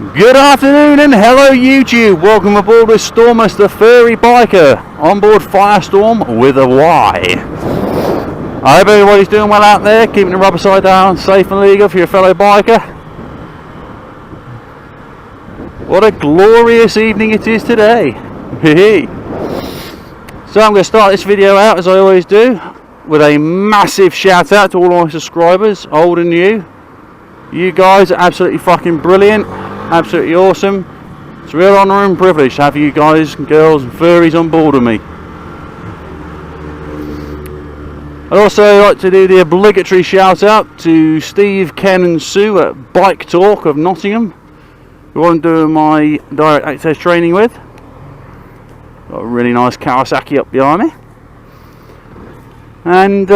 Good afternoon and hello YouTube, welcome aboard with Stormus the Furry Biker, on board Firestorm with a Y. I hope everybody's doing well out there, keeping the rubber side down, safe and legal for your fellow biker. What a glorious evening it is today. So I'm going to start this video out as I always do, with a massive shout out to all my subscribers, old and new. You guys are absolutely fucking brilliant. Absolutely awesome. It's a real honour and privilege to have you guys and girls and furries on board with me. I'd also like to do the obligatory shout out to Steve, Ken and Sue at Bike Talk of Nottingham, who I'm doing my direct access training with. Got a really nice Kawasaki up behind me. And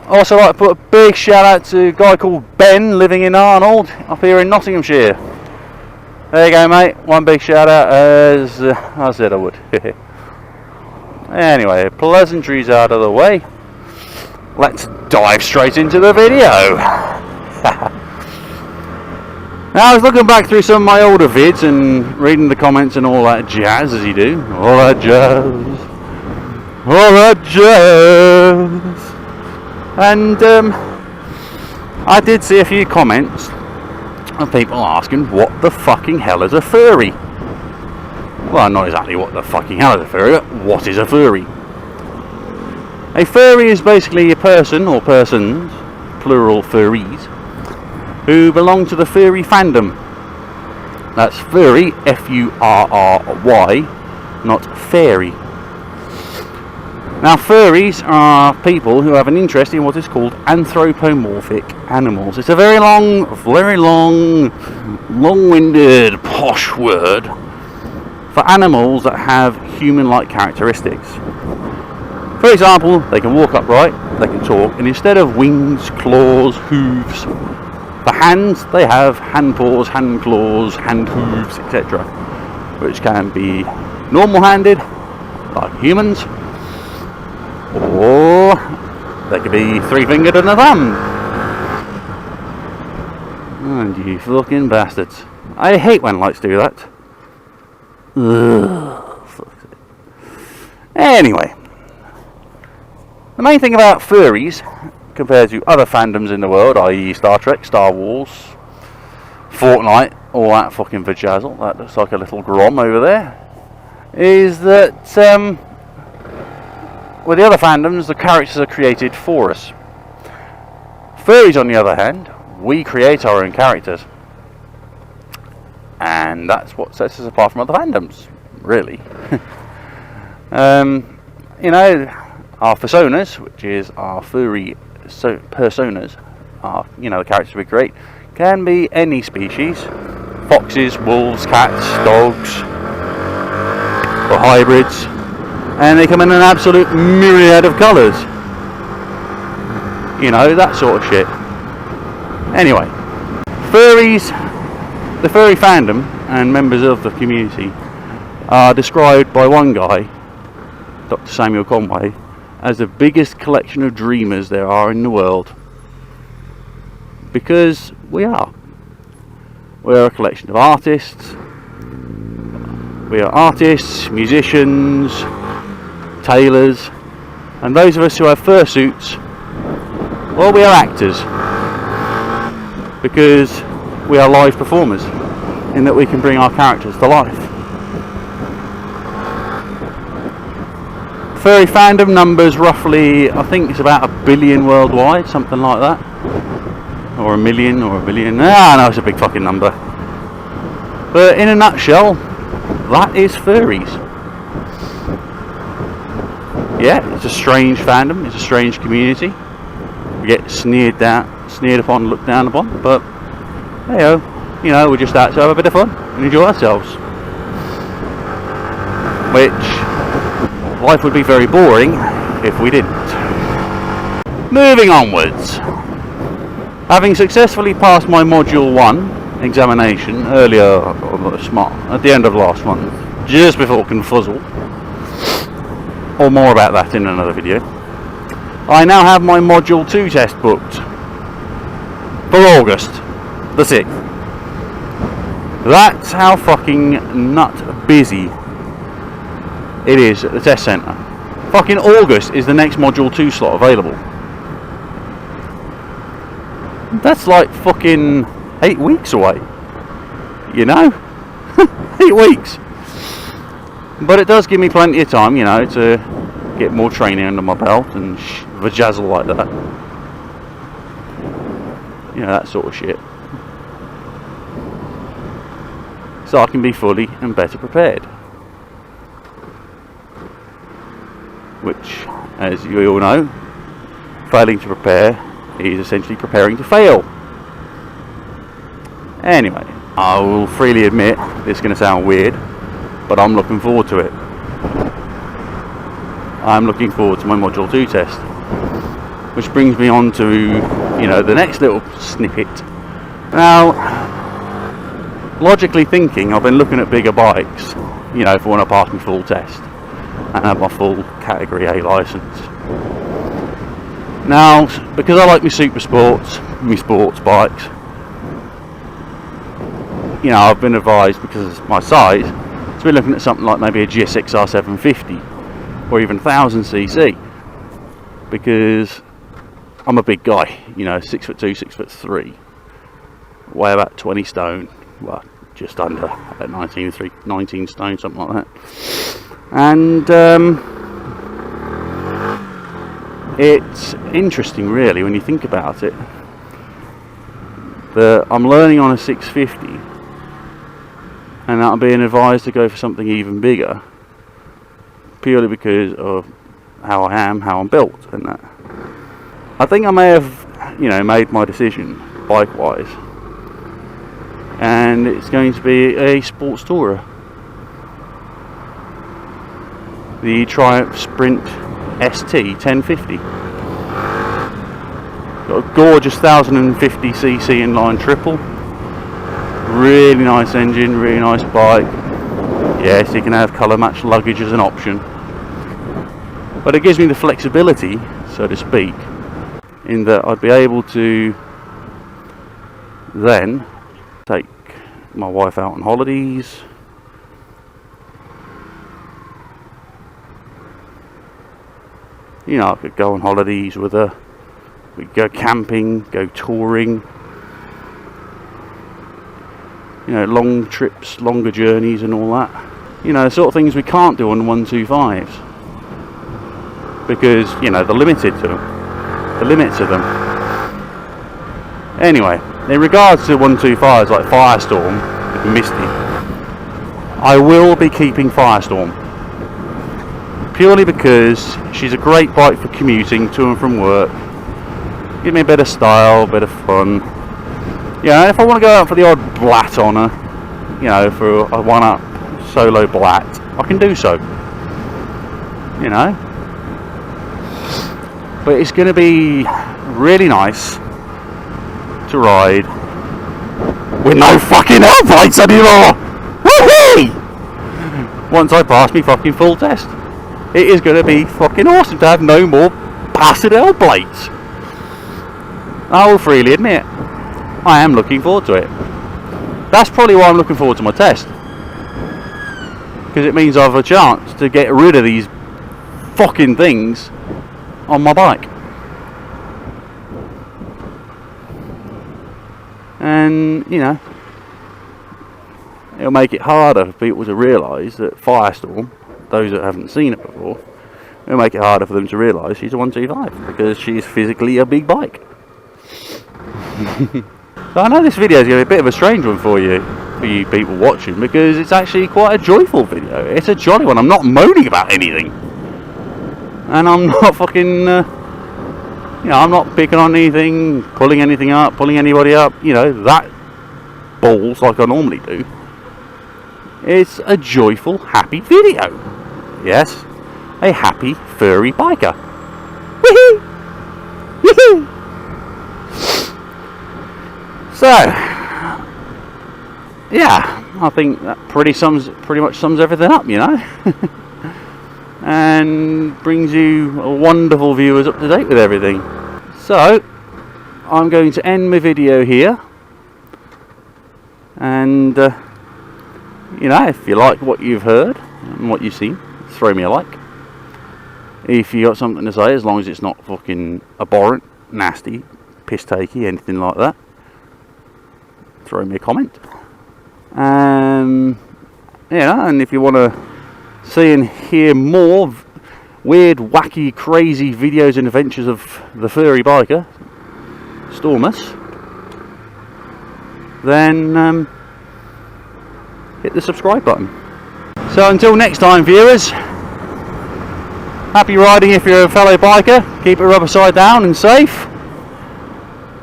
also like to put a big shout out to a guy called Ben living in Arnold up here in Nottinghamshire. There you go, mate. One big shout out, as I said I would. Anyway, pleasantries out of the way. Let's dive straight into the video. Now, I was looking back through some of my older vids and reading the comments and all that jazz, as you do. All that jazz. All that jazz. And I did see a few comments of people asking what the fucking hell is a furry. Well, not exactly what the fucking hell is a furry, but what is a furry? A furry is basically a person or persons, plural furries, who belong to the furry fandom. That's furry, F-U-R-R-Y, not fairy. Now, furries are people who have an interest in what is called anthropomorphic animals. It's a very long-winded, posh word for animals that have human-like characteristics. For example, they can walk upright, they can talk, and instead of wings, claws, hooves, for hands, they have hand paws, hand claws, hand hooves, etc., which can be normal-handed, like humans, or they could be three-fingered and a thumb. And you fucking bastards. I hate when lights do that. Ugh. Anyway, the main thing about furries, compared to other fandoms in the world, i.e. Star Trek, Star Wars, Fortnite, all that fucking vajazzle, that looks like a little grom over there, is that with the other fandoms, the characters are created for us. Furries, on the other hand, we create our own characters. And that's what sets us apart from other fandoms, really. You know, our personas, which is our furry personas, are, you know, the characters we create, can be any species. Foxes, wolves, cats, dogs, or hybrids. And they come in an absolute myriad of colours. You know, that sort of shit. Anyway, furries, the furry fandom and members of the community are described by one guy, Dr. Samuel Conway, as the biggest collection of dreamers there are in the world. Because we are. We're a collection of artists. We are artists, musicians, tailors, and those of us who have fursuits, well, we are actors, because we are live performers, in that we can bring our characters to life. Furry fandom numbers roughly, I think it's about 1 billion worldwide, something like that, or 1 million, or 1 billion. No, it's a big fucking number. But in a nutshell, that is furries. Yeah, it's a strange fandom, it's a strange community. We get sneered upon, looked down upon, but hey-o, you know, we're just out to have a bit of fun and enjoy ourselves. Which, life would be very boring if we didn't. Moving onwards. Having successfully passed my Module 1 examination earlier, at the end of last month, just before Confuzzle, or more about that in another video, I now have my Module 2 test booked for August the 6th. That's how fucking nut busy it is at the test centre. Fucking August is the next Module 2 slot available. That's like fucking 8 weeks away. You know? 8 weeks. But it does give me plenty of time, you know, to get more training under my belt and vajazzle like that. You know, that sort of shit. So I can be fully and better prepared. Which, as you all know, failing to prepare is essentially preparing to fail. Anyway, I will freely admit, this is going to sound weird, but I'm looking forward to it. I'm looking forward to my Module 2 test. Which brings me on to, you know, the next little snippet. Now, logically thinking, I've been looking at bigger bikes, you know, if I want to pass my full test and have my full Category A licence. Now, because I like my super sports, my sports bikes, you know, I've been advised, because of my size, to be looking at something like maybe a GSX-R 750 or even 1000cc, because I'm a big guy, you know, 6'2", 6'3", weigh about 20 stone, well, just under, about 19 stone, something like that. And it's interesting, really, when you think about it, that I'm learning on a 650, and I'm being advised to go for something even bigger, purely because of how I am, how I'm built, and that. I think I may have, you know, made my decision bike-wise, and it's going to be a sports tourer. The Triumph Sprint ST 1050. Got a gorgeous 1050cc inline triple. Really nice engine, really nice bike. Yes, you can have colour matched luggage as an option, but it gives me the flexibility, so to speak, in that I'd be able to then take my wife out on holidays, you know, I could go on holidays with her, we'd go camping, go touring, you know, long trips, longer journeys and all that, you know, the sort of things we can't do on 125s, because, you know, they're limited to them, the limits of them. Anyway, in regards to 125s like Firestorm with Misty, I will be keeping Firestorm, purely because she's a great bike for commuting to and from work. Give me a bit of style, a bit of fun. Yeah, if I want to go out for the odd blat on her, you know, for a one-up solo blat, I can do so. You know? But it's going to be really nice to ride with no fucking L plates anymore! Woohoo! Once I pass me fucking full test. It is going to be fucking awesome to have no more bastard L plates. I will freely admit, I am looking forward to it. That's probably why I'm looking forward to my test, because it means I have a chance to get rid of these fucking things on my bike. And, you know, it'll make it harder for people to realise that Firestorm, those that haven't seen it before, it'll make it harder for them to realise she's a 125, because she's physically a big bike. So I know this video is going to be a bit of a strange one for you people watching, because it's actually quite a joyful video. It's a jolly one. I'm not moaning about anything, and I'm not fucking you know, I'm not picking on anything, pulling anything up, pulling anybody up, you know, that balls like I normally do. It's a joyful, happy video. Yes, a happy furry biker. Woohoo! Woohoo! So, yeah, I think that pretty much sums everything up, you know, and brings you wonderful viewers up to date with everything. So, I'm going to end my video here, and you know, if you like what you've heard and what you've seen, throw me a like. If you got something to say, as long as it's not fucking abhorrent, nasty, piss takey, anything like that, throw me a comment. Yeah, and if you want to see and hear more weird, wacky, crazy videos and adventures of the furry biker, Stormus, then hit the subscribe button. So until next time, viewers, happy riding if you're a fellow biker. Keep it rubber side down and safe.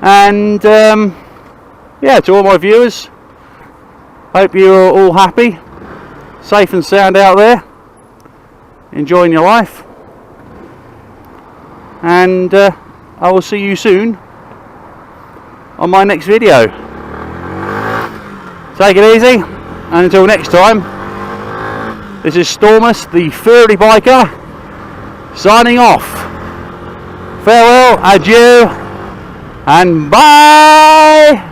And yeah, to all my viewers, hope you're all happy, safe and sound out there, enjoying your life. And I will see you soon on my next video. Take it easy, and until next time, this is Stormus, the furry biker, signing off. Farewell, adieu, and bye!